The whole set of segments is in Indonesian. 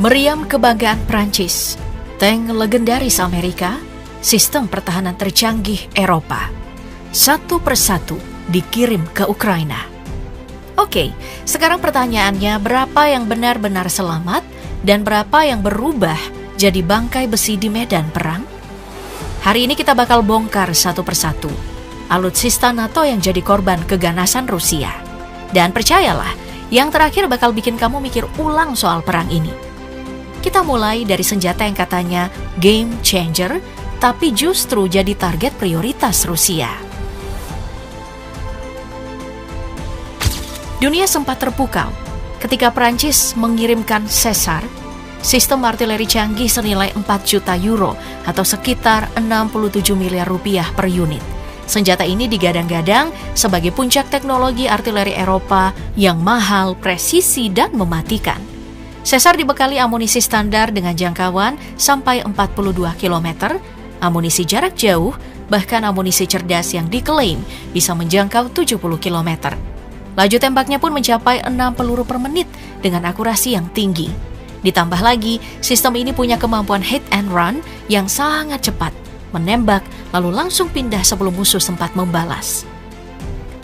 Meriam kebanggaan Prancis, tank legendaris Amerika, sistem pertahanan tercanggih Eropa. Satu persatu dikirim ke Ukraina. Oke, sekarang pertanyaannya, berapa yang benar-benar selamat dan berapa yang berubah jadi bangkai besi di medan perang? Hari ini kita bakal bongkar satu persatu alutsista NATO yang jadi korban keganasan Rusia. Dan percayalah, yang terakhir bakal bikin kamu mikir ulang soal perang ini. Kita mulai dari senjata yang katanya game changer, tapi justru jadi target prioritas Rusia. Dunia sempat terpukau ketika Prancis mengirimkan Caesar, sistem artileri canggih senilai 4 juta euro atau sekitar 67 miliar rupiah per unit. Senjata ini digadang-gadang sebagai puncak teknologi artileri Eropa yang mahal, presisi, dan mematikan. Caesar dibekali amunisi standar dengan jangkauan sampai 42 km, amunisi jarak jauh, bahkan amunisi cerdas yang diklaim bisa menjangkau 70 km. Laju tembaknya pun mencapai 6 peluru per menit dengan akurasi yang tinggi. Ditambah lagi, sistem ini punya kemampuan hit and run yang sangat cepat, menembak lalu langsung pindah sebelum musuh sempat membalas.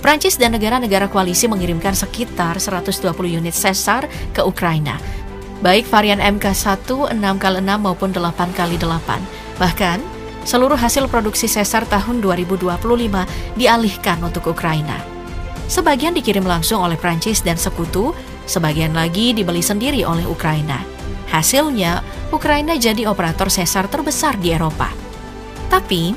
Prancis dan negara-negara koalisi mengirimkan sekitar 120 unit Caesar ke Ukraina, baik varian MK1 6x6 maupun 8x8. Bahkan, seluruh hasil produksi Caesar tahun 2025 dialihkan untuk Ukraina. Sebagian dikirim langsung oleh Prancis dan sekutu, sebagian lagi dibeli sendiri oleh Ukraina. Hasilnya, Ukraina jadi operator Caesar terbesar di Eropa. Tapi,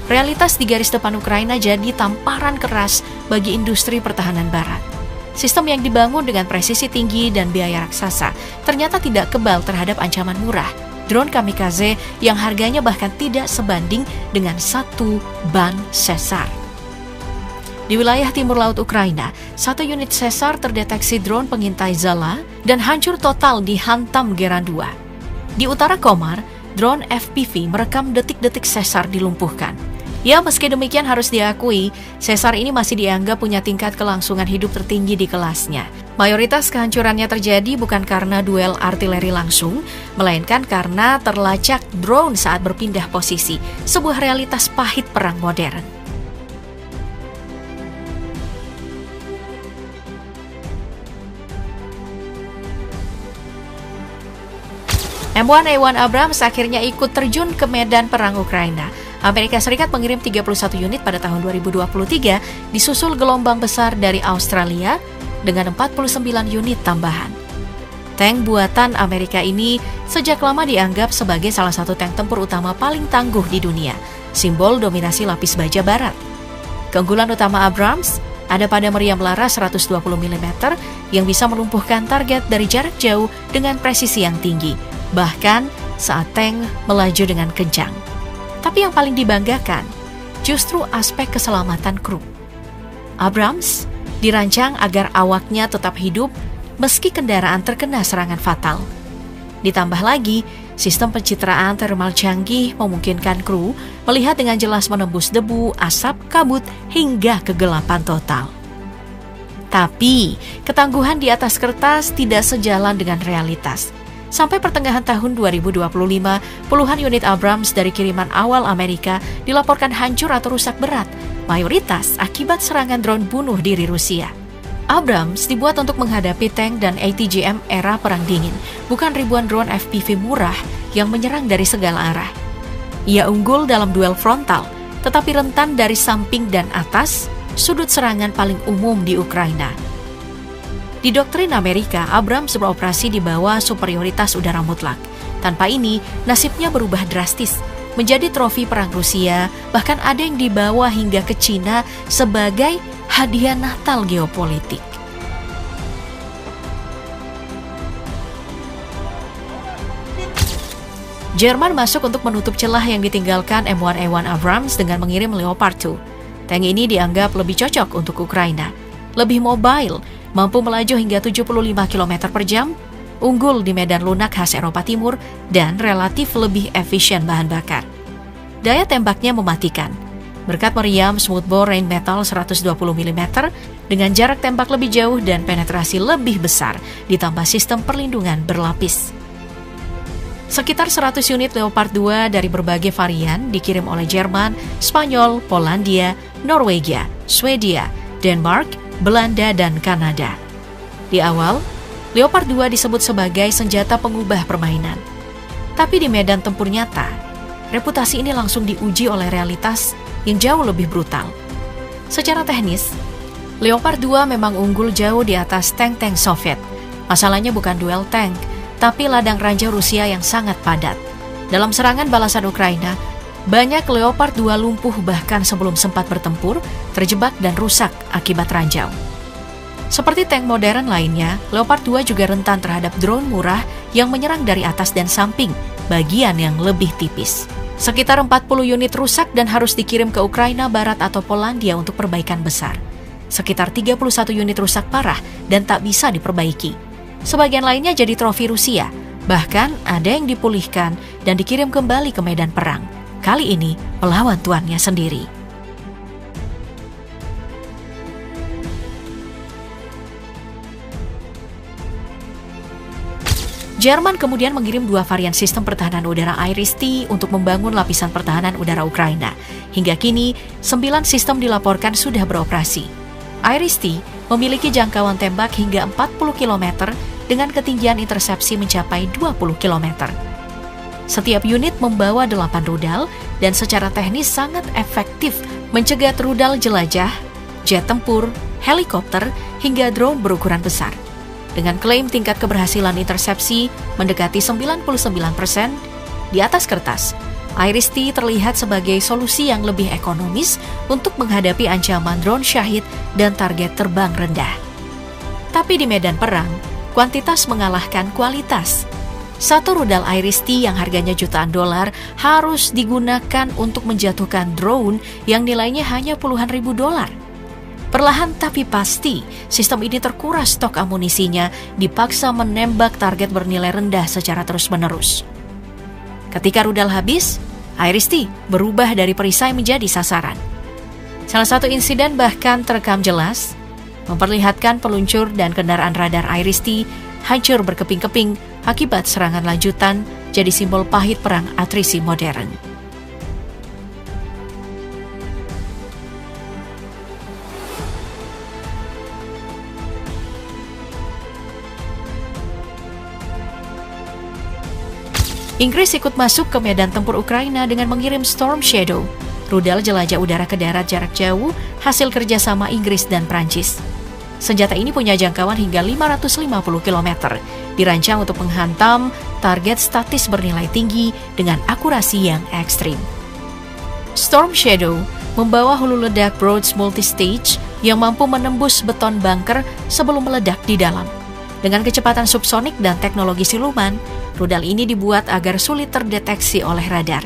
realitas di garis depan Ukraina jadi tamparan keras bagi industri pertahanan Barat. Sistem yang dibangun dengan presisi tinggi dan biaya raksasa ternyata tidak kebal terhadap ancaman murah, drone kamikaze yang harganya bahkan tidak sebanding dengan satu ban Caesar. Di wilayah timur laut Ukraina, satu unit Caesar terdeteksi drone pengintai Zala dan hancur total dihantam Geran 2. Di utara Komar, drone FPV merekam detik-detik Caesar dilumpuhkan. Ya, meski demikian harus diakui, Caesar ini masih dianggap punya tingkat kelangsungan hidup tertinggi di kelasnya. Mayoritas kehancurannya terjadi bukan karena duel artileri langsung, melainkan karena terlacak drone saat berpindah posisi, sebuah realitas pahit perang modern. M1A1 Abrams akhirnya ikut terjun ke medan perang Ukraina. Amerika Serikat mengirim 31 unit pada tahun 2023, disusul gelombang besar dari Australia dengan 49 unit tambahan. Tank buatan Amerika ini sejak lama dianggap sebagai salah satu tank tempur utama paling tangguh di dunia, simbol dominasi lapis baja Barat. Keunggulan utama Abrams ada pada meriam laras 120 mm yang bisa melumpuhkan target dari jarak jauh dengan presisi yang tinggi, bahkan saat tank melaju dengan kencang. Tapi yang paling dibanggakan justru aspek keselamatan kru. Abrams dirancang agar awaknya tetap hidup meski kendaraan terkena serangan fatal. Ditambah lagi, sistem pencitraan thermal canggih memungkinkan kru melihat dengan jelas menembus debu, asap, kabut, hingga kegelapan total. Tapi, ketangguhan di atas kertas tidak sejalan dengan realitas. Sampai pertengahan tahun 2025, puluhan unit Abrams dari kiriman awal Amerika dilaporkan hancur atau rusak berat, mayoritas akibat serangan drone bunuh diri Rusia. Abrams dibuat untuk menghadapi tank dan ATGM era Perang Dingin, bukan ribuan drone FPV murah yang menyerang dari segala arah. Ia unggul dalam duel frontal, tetapi rentan dari samping dan atas, sudut serangan paling umum di Ukraina. Di doktrin Amerika, Abrams beroperasi di bawah superioritas udara mutlak. Tanpa ini, nasibnya berubah drastis, menjadi trofi perang Rusia, bahkan ada yang dibawa hingga ke Cina sebagai hadiah Natal geopolitik. Jerman masuk untuk menutup celah yang ditinggalkan M1A1 Abrams dengan mengirim Leopard 2. Tank ini dianggap lebih cocok untuk Ukraina, lebih mobile, mampu melaju hingga 75 km per jam, unggul di medan lunak khas Eropa Timur, dan relatif lebih efisien bahan bakar. Daya tembaknya mematikan, berkat meriam smoothbore rain metal 120 mm dengan jarak tembak lebih jauh dan penetrasi lebih besar, ditambah sistem perlindungan berlapis. Sekitar 100 unit Leopard 2 dari berbagai varian dikirim oleh Jerman, Spanyol, Polandia, Norwegia, Swedia, Denmark, Belanda, dan Kanada. Di awal, Leopard 2 disebut sebagai senjata pengubah permainan. Tapi di medan tempur nyata, reputasi ini langsung diuji oleh realitas yang jauh lebih brutal. Secara teknis, Leopard 2 memang unggul jauh di atas tank-tank Soviet. Masalahnya bukan duel tank, tapi ladang ranjau Rusia yang sangat padat. Dalam serangan balasan Ukraina, banyak Leopard 2 lumpuh bahkan sebelum sempat bertempur, terjebak dan rusak akibat ranjau. Seperti tank modern lainnya, Leopard 2 juga rentan terhadap drone murah yang menyerang dari atas dan samping, bagian yang lebih tipis. Sekitar 40 unit rusak dan harus dikirim ke Ukraina Barat atau Polandia untuk perbaikan besar. Sekitar 31 unit rusak parah dan tak bisa diperbaiki. Sebagian lainnya jadi trofi Rusia, bahkan ada yang dipulihkan dan dikirim kembali ke medan perang. Kali ini melawan tuannya sendiri. Jerman kemudian mengirim 2 varian sistem pertahanan udara Iris-T untuk membangun lapisan pertahanan udara Ukraina. Hingga kini, 9 sistem dilaporkan sudah beroperasi. Iris-T memiliki jangkauan tembak hingga 40 km dengan ketinggian intersepsi mencapai 20 km. Setiap unit membawa 8 rudal dan secara teknis sangat efektif mencegat rudal jelajah, jet tempur, helikopter, hingga drone berukuran besar. Dengan klaim tingkat keberhasilan intersepsi mendekati 99%, di atas kertas, Iris-T terlihat sebagai solusi yang lebih ekonomis untuk menghadapi ancaman drone syahid dan target terbang rendah. Tapi di medan perang, kuantitas mengalahkan kualitas. Satu rudal Iris-T yang harganya jutaan dolar harus digunakan untuk menjatuhkan drone yang nilainya hanya puluhan ribu dolar. Perlahan tapi pasti, sistem ini terkuras stok amunisinya, dipaksa menembak target bernilai rendah secara terus-menerus. Ketika rudal habis, Iris-T berubah dari perisai menjadi sasaran. Salah satu insiden bahkan terekam jelas, memperlihatkan peluncur dan kendaraan radar Iris-T hancur berkeping-keping akibat serangan lanjutan, jadi simbol pahit perang atrisi modern. Inggris ikut masuk ke medan tempur Ukraina dengan mengirim Storm Shadow, rudal jelajah udara ke darat jarak jauh hasil kerjasama Inggris dan Prancis. Senjata ini punya jangkauan hingga 550 km, dirancang untuk menghantam target statis bernilai tinggi dengan akurasi yang ekstrim. Storm Shadow membawa hulu ledak Broads Multistage yang mampu menembus beton bunker sebelum meledak di dalam. Dengan kecepatan subsonik dan teknologi siluman, rudal ini dibuat agar sulit terdeteksi oleh radar.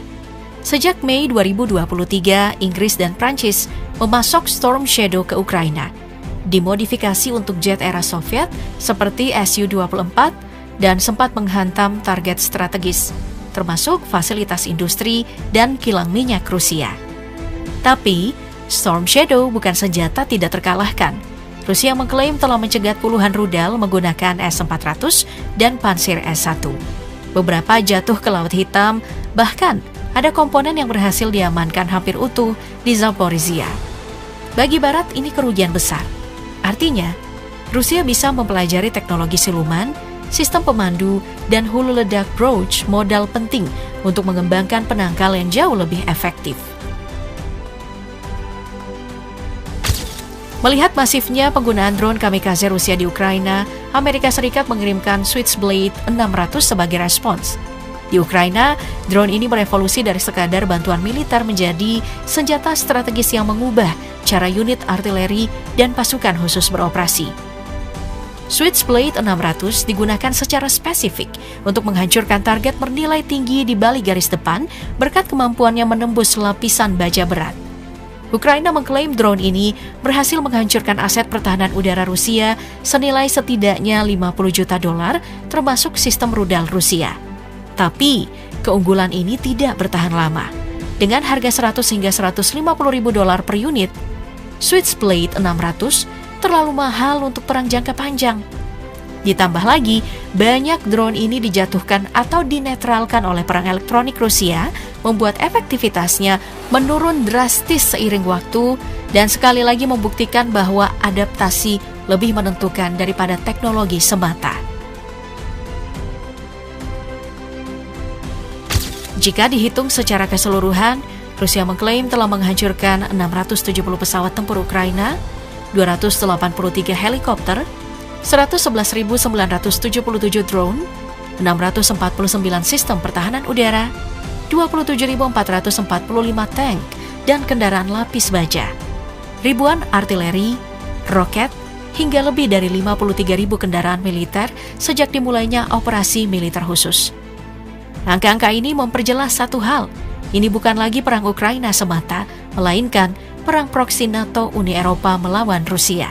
Sejak Mei 2023, Inggris dan Prancis memasok Storm Shadow ke Ukraina, dimodifikasi untuk jet era Soviet seperti Su-24 dan sempat menghantam target strategis, termasuk fasilitas industri dan kilang minyak Rusia. Tapi, Storm Shadow bukan senjata tidak terkalahkan. Rusia mengklaim telah mencegat puluhan rudal menggunakan S-400 dan Pansir S-1. Beberapa jatuh ke Laut Hitam, bahkan ada komponen yang berhasil diamankan hampir utuh di Zaporizhia. Bagi Barat ini kerugian besar. Artinya, Rusia bisa mempelajari teknologi siluman, sistem pemandu, dan hulu ledak Broach modal penting untuk mengembangkan penangkal yang jauh lebih efektif. Melihat masifnya penggunaan drone kamikaze Rusia di Ukraina, Amerika Serikat mengirimkan Switchblade 600 sebagai respons. Di Ukraina, drone ini berevolusi dari sekadar bantuan militer menjadi senjata strategis yang mengubah cara unit artileri dan pasukan khusus beroperasi. Switchblade 600 digunakan secara spesifik untuk menghancurkan target bernilai tinggi di balik garis depan berkat kemampuannya menembus lapisan baja berat. Ukraina mengklaim drone ini berhasil menghancurkan aset pertahanan udara Rusia senilai setidaknya 50 juta dolar, termasuk sistem rudal Rusia. Tapi, keunggulan ini tidak bertahan lama. Dengan harga 100 hingga 150 ribu dolar per unit, Switchblade 600 terlalu mahal untuk perang jangka panjang. Ditambah lagi, banyak drone ini dijatuhkan atau dinetralkan oleh perang elektronik Rusia, membuat efektivitasnya menurun drastis seiring waktu, dan sekali lagi membuktikan bahwa adaptasi lebih menentukan daripada teknologi semata. Jika dihitung secara keseluruhan, Rusia mengklaim telah menghancurkan 670 pesawat tempur Ukraina, 283 helikopter, 111.977 drone, 649 sistem pertahanan udara, 27.445 tank, dan kendaraan lapis baja, ribuan artileri, roket, hingga lebih dari 53.000 kendaraan militer sejak dimulainya operasi militer khusus. Angka-angka ini memperjelas satu hal, ini bukan lagi perang Ukraina semata, melainkan perang proksi NATO Uni Eropa melawan Rusia.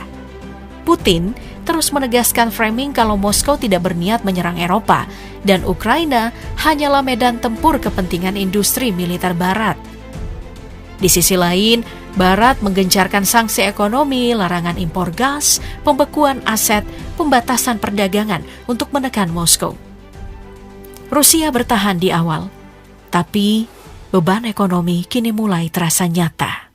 Putin terus menegaskan framing kalau Moskow tidak berniat menyerang Eropa dan Ukraina hanyalah medan tempur kepentingan industri militer Barat. Di sisi lain, Barat menggencarkan sanksi ekonomi, larangan impor gas, pembekuan aset, pembatasan perdagangan untuk menekan Moskow. Rusia bertahan di awal, tapi beban ekonomi kini mulai terasa nyata.